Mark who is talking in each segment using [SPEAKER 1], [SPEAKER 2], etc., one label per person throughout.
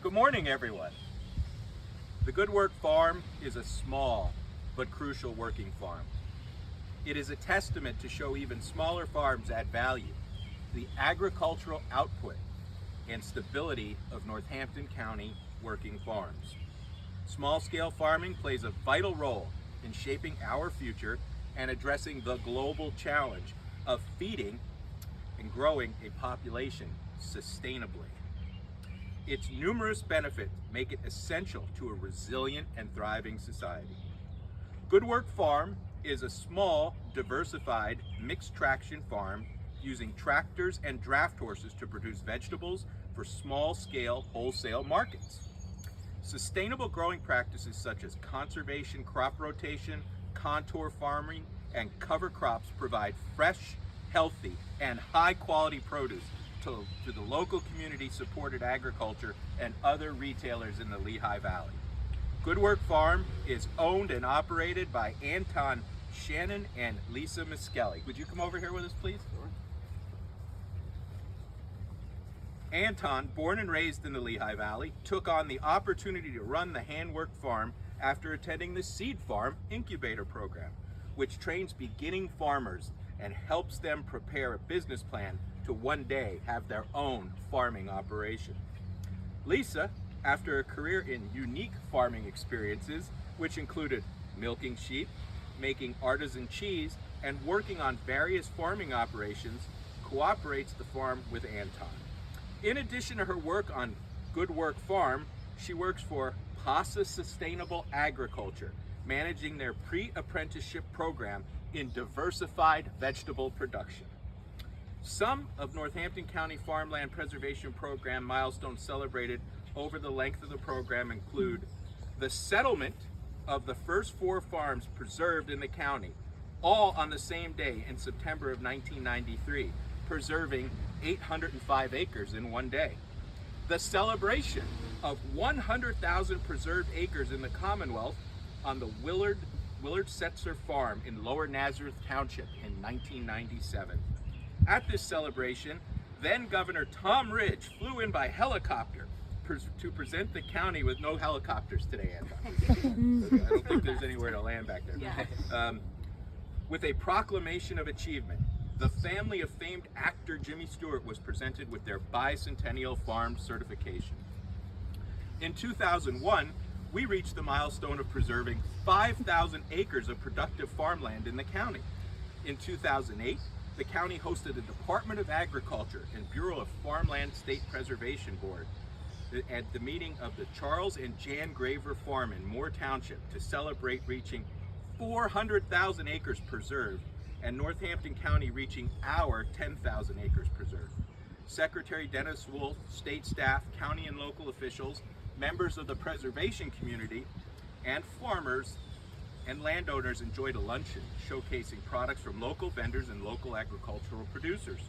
[SPEAKER 1] Good morning, everyone. The Good Work Farm is a small but crucial working farm. It is a testament to show even smaller farms add value to the agricultural output and stability of Northampton County working farms. Small-scale farming plays a vital role in shaping our future and addressing the global challenge of feeding and growing a population sustainably. Its numerous benefits make it essential to a resilient and thriving society. Good Work Farm is a small, diversified, mixed traction farm using tractors and draft horses to produce vegetables for small-scale wholesale markets. Sustainable growing practices such as conservation crop rotation, contour farming, and cover crops provide fresh, healthy, and high-quality produce to the local community-supported agriculture and other retailers in the Lehigh Valley. Good Work Farm is owned and operated by Anton, Shannon, and Lisa Miskelly. Would you come over here with us, please? Sure. Anton, born and raised in the Lehigh Valley, took on the opportunity to run the handwork farm after attending the Seed Farm Incubator Program, which trains beginning farmers and helps them prepare a business plan to one day have their own farming operation. Lisa, after a career in unique farming experiences, which included milking sheep, making artisan cheese, and working on various farming operations, cooperates the farm with Anton. In addition to her work on Good Work Farm, she works for PASA Sustainable Agriculture, managing their pre-apprenticeship program in diversified vegetable production. Some of Northampton County Farmland Preservation Program milestones celebrated over the length of the program include the settlement of the first 4 farms preserved in the county, all on the same day in September of 1993, preserving 805 acres in one day. The celebration of 100,000 preserved acres in the Commonwealth on the Willard Setzer Farm in Lower Nazareth Township in 1997. At this celebration, then Governor Tom Ridge flew in by helicopter to present the county with no helicopters today, Anton. I don't think there's anywhere to land back there. Yeah. With a proclamation of achievement, the family of famed actor Jimmy Stewart was presented with their bicentennial farm certification. In 2001, we reached the milestone of preserving 5,000 acres of productive farmland in the county. In 2008, the county hosted the Department of Agriculture and Bureau of Farmland State Preservation Board at the meeting of the Charles and Jan Graver Farm in Moore Township to celebrate reaching 400,000 acres preserved and Northampton County reaching our 10,000 acres preserved. Secretary Dennis Wolf, state staff, county and local officials, members of the preservation community, and farmers and landowners enjoyed a luncheon showcasing products from local vendors and local agricultural producers.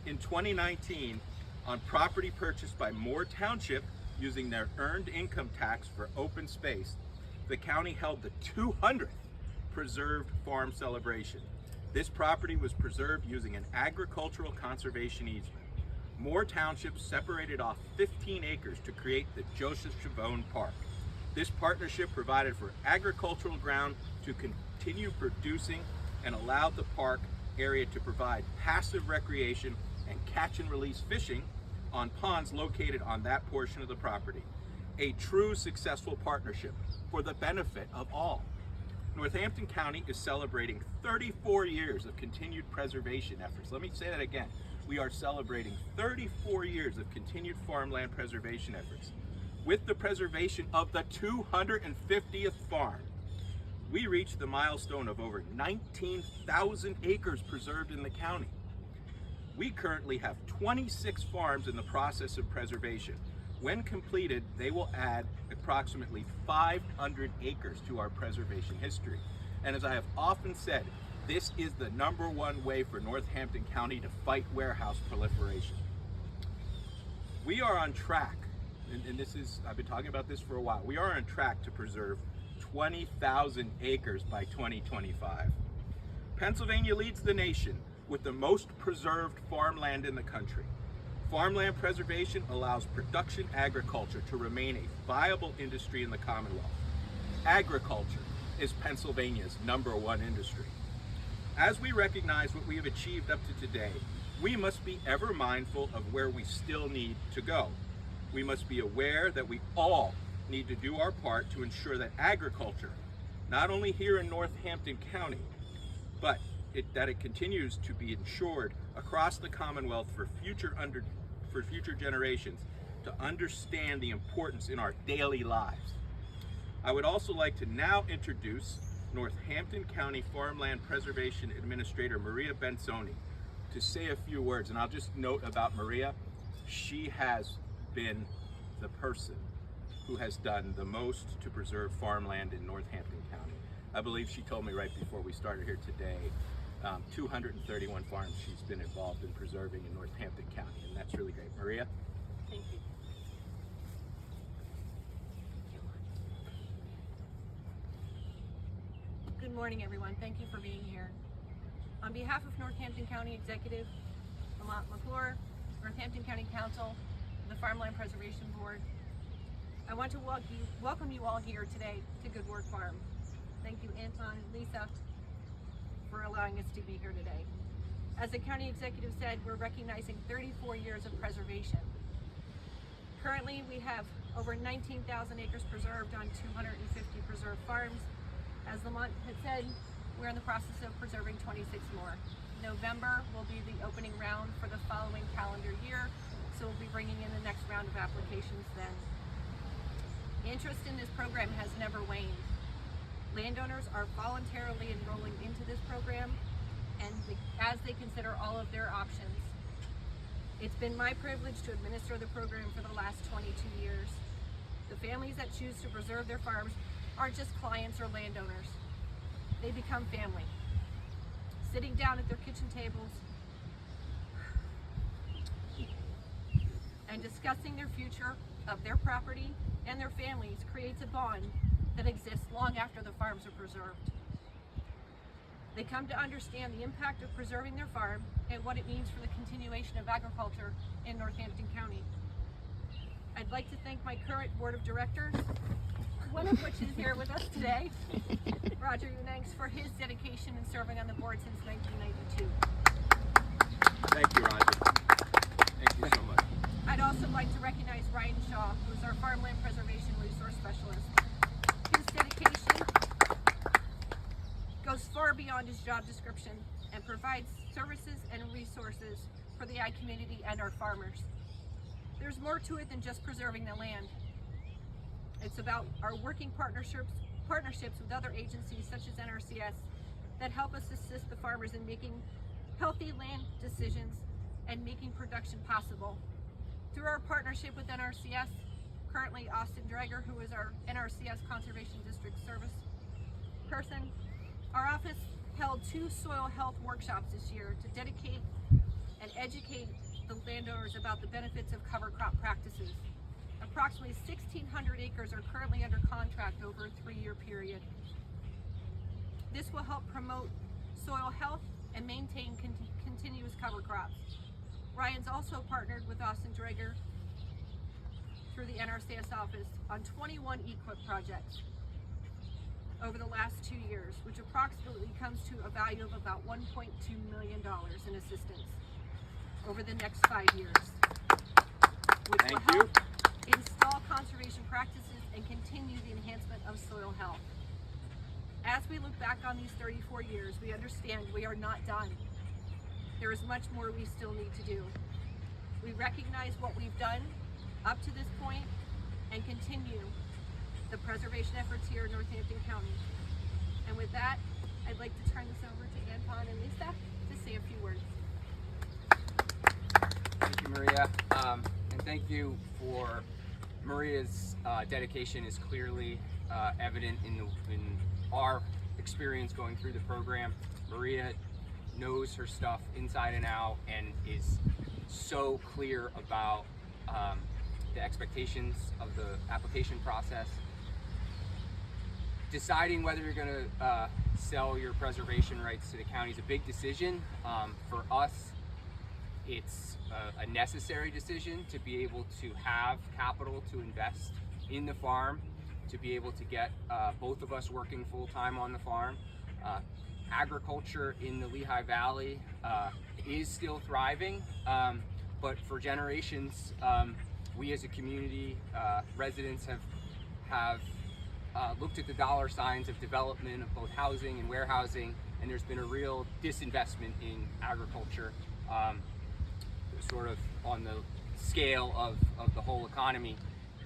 [SPEAKER 1] In 2019, on property purchased by Moore Township using their earned income tax for open space, the county held the 200th preserved farm celebration. This property was preserved using an agricultural conservation easement. Moore Township separated off 15 acres to create the Joseph Chavone Park. This partnership provided for agricultural ground to continue producing and allowed the park area to provide passive recreation and catch and release fishing on ponds located on that portion of the property. A true successful partnership for the benefit of all. Northampton County is celebrating 34 years of continued preservation efforts. Let me say that again. We are celebrating 34 years of continued farmland preservation efforts. With the preservation of the 250th farm, we reached the milestone of over 19,000 acres preserved in the county. We currently have 26 farms in the process of preservation. When completed, they will add approximately 500 acres to our preservation history. And as I have often said, this is the #1 way for Northampton County to fight warehouse proliferation. We are on track, and this is, I've been talking about this for a while, we are on track to preserve 20,000 acres by 2025. Pennsylvania leads the nation with the most preserved farmland in the country. Farmland preservation allows production agriculture to remain a viable industry in the Commonwealth. Agriculture is Pennsylvania's #1 industry. As we recognize what we have achieved up to today, we must be ever mindful of where we still need to go. We must be aware that we all need to do our part to ensure that agriculture, not only here in Northampton County, but that it continues to be ensured across the Commonwealth for future generations to understand the importance in our daily lives. I would also like to now introduce Northampton County Farmland Preservation Administrator Maria Benzoni to say a few words. And I'll just note about Maria, she has been the person who has done the most to preserve farmland in Northampton County. I believe she told me right before we started here today, 231 farms she's been involved in preserving in Northampton County, and that's really great. Maria?
[SPEAKER 2] Thank you. Good morning, everyone. Thank you for being here. On behalf of Northampton County Executive, Lamont, McClure, Northampton County Council, the Farmland Preservation Board, I want to welcome you all here today to Good Work Farm. Thank you, Anton and Lisa, for allowing us to be here today. As the county executive said, we're recognizing 34 years of preservation. Currently, we have over 19,000 acres preserved on 250 preserved farms. As Lamont had said, we're in the process of preserving 26 more. November will be the opening round for the following calendar year, so we'll be bringing in the next round of applications then. Interest in this program has never waned. Landowners are voluntarily enrolling into this program and as they consider all of their options. It's been my privilege to administer the program for the last 22 years. The families that choose to preserve their farms aren't just clients or landowners. They become family. Sitting down at their kitchen tables and discussing their future of their property and their families creates a bond that exists long after the farms are preserved. They come to understand the impact of preserving their farm and what it means for the continuation of agriculture in Northampton County. I'd like to thank my current board of directors, one of which is here with us today, Roger Unangs, for his dedication in serving on the board since 1992.
[SPEAKER 1] Thank you, Roger. Thank you so much.
[SPEAKER 2] I'd also like to recognize Ryan Shaw, who's our Farmland Preservation Resource Specialist. His dedication goes far beyond his job description and provides services and resources for the ag community and our farmers. There's more to it than just preserving the land. It's about our working partnerships with other agencies such as NRCS that help us assist the farmers in making healthy land decisions and making production possible. Through our partnership with NRCS, currently Austin Drager, who is our NRCS Conservation District Service person, our office held 2 soil health workshops this year to dedicate and educate the landowners about the benefits of cover crop practices. Approximately 1,600 acres are currently under contract over a 3-year period. This will help promote soil health and maintain continuous cover crops. Ryan's also partnered with Austin Drager through the NRCS office on 21 EQIP projects over the last 2 years, which approximately comes to a value of about $1.2 million in assistance over the next 5 years, which will help install conservation practices and continue the enhancement of soil health. As we look back on these 34 years, we understand we are not done. There is much more we still need to do. We recognize what we've done up to this point and continue the preservation efforts here in Northampton County. And with that, I'd like to turn this over to Anton and Lisa to say a few words.
[SPEAKER 3] Thank you, Maria, and thank you for Maria's dedication is clearly evident in our experience going through the program. Maria knows her stuff inside and out and is so clear about the expectations of the application process. Deciding whether you're going to sell your preservation rights to the county is a big decision. For us, It's a necessary decision to be able to have capital to invest in the farm, to be able to get both of us working full-time on the farm. Agriculture in the Lehigh Valley is still thriving, but for generations, we as a community, residents have looked at the dollar signs of development of both housing and warehousing, and there's been a real disinvestment in agriculture, sort of on the scale of the whole economy.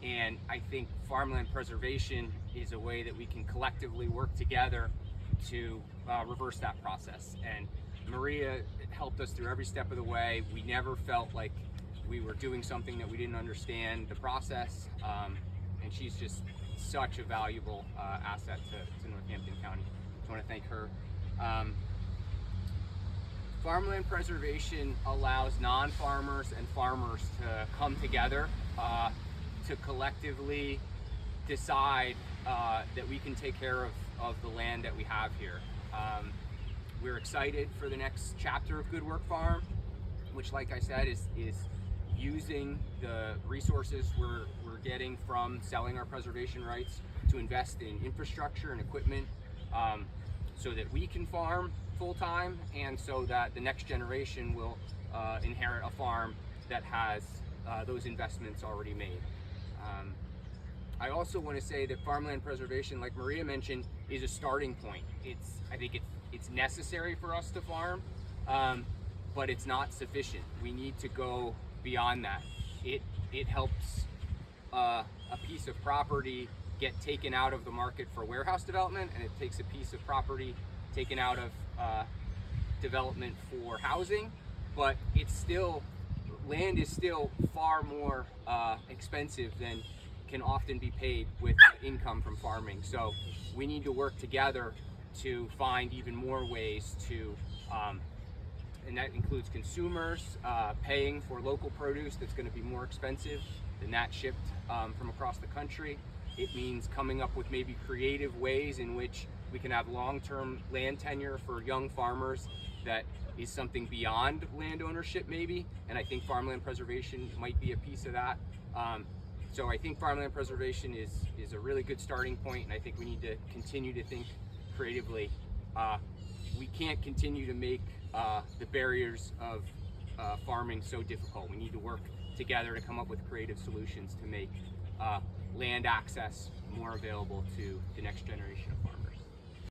[SPEAKER 3] And I think farmland preservation is a way that we can collectively work together to reverse that process. And Maria helped us through every step of the way. We never felt like we were doing something that we didn't understand the process, and she's just such a valuable asset to Northampton County. I want to thank her. Farmland preservation allows non-farmers and farmers to come together to collectively decide that we can take care of the land that we have here. We're excited for the next chapter of Good Work Farm, which, like I said, is using the resources we're getting from selling our preservation rights to invest in infrastructure and equipment, so that we can farm full-time, and so that the next generation will inherit a farm that has those investments already made. I also want to say that farmland preservation, like Maria mentioned, is a starting point. I think it's necessary for us to farm, but it's not sufficient. We need to go beyond that. It helps a piece of property get taken out of the market for warehouse development, and it takes a piece of property taken out of development for housing, but land is still far more expensive than can often be paid with income from farming. So we need to work together to find even more ways to, and that includes consumers paying for local produce that's going to be more expensive than that shipped from across the country. It means coming up with maybe creative ways in which we can have long-term land tenure for young farmers that is something beyond land ownership maybe, and I think farmland preservation might be a piece of that. So I think farmland preservation is a really good starting point, and I think we need to continue to think creatively. We can't continue to make the barriers of farming so difficult. We need to work together to come up with creative solutions to make land access more available to the next generation of farmers.